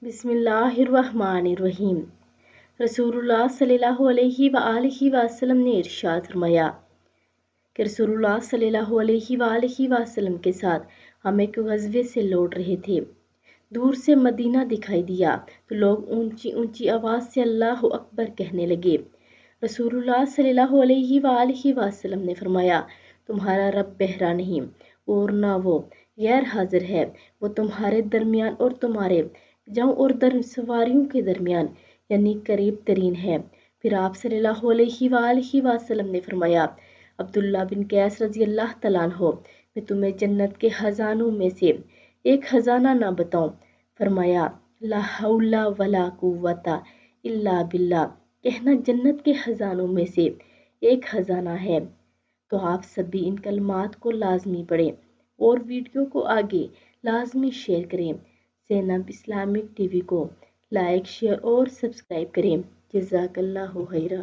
بسم اللہ الرحمن الرحیم۔ رسول اللہ صلی اللہ علیہ وآلہ وسلم نے ارشاد فرمایا کہ رسول اللہ صلی اللہ علیہ وآلہ وسلم کے ساتھ ہم ایک غزوے سے لوٹ رہے تھے۔ دور سے مدینہ دکھائی دیا تو لوگ اونچی اونچی آواز سے اللہ اکبر کہنے لگے۔ رسول اللہ صلی اللہ علیہ وآلہ وسلم نے فرمایا، تمہارا رب بہرا نہیں اور نہ وہ غیر حاضر ہے، وہ تمہارے درمیان اور تمہارے جاؤں اور سواریوں کے درمیان یعنی قریب ترین ہے۔ پھر آپ صلی اللہ علیہ وآلہ وسلم نے فرمایا، عبداللہ بن قیس رضی اللہ تعالیٰ عنہ، میں تمہیں جنت کے خزانوں میں سے ایک خزانہ نہ بتاؤں؟ فرمایا، لا حول ولا قوت الا باللہ، کہنا جنت کے خزانوں میں سے ایک خزانہ ہے۔ تو آپ سبھی ان کلمات کو لازمی پڑھیں اور ویڈیو کو آگے لازمی شیئر کریں۔ زینب اسلامک ٹی وی کو لائک، شیئر اور سبسکرائب کریں۔ جزاک اللہ خیرہ۔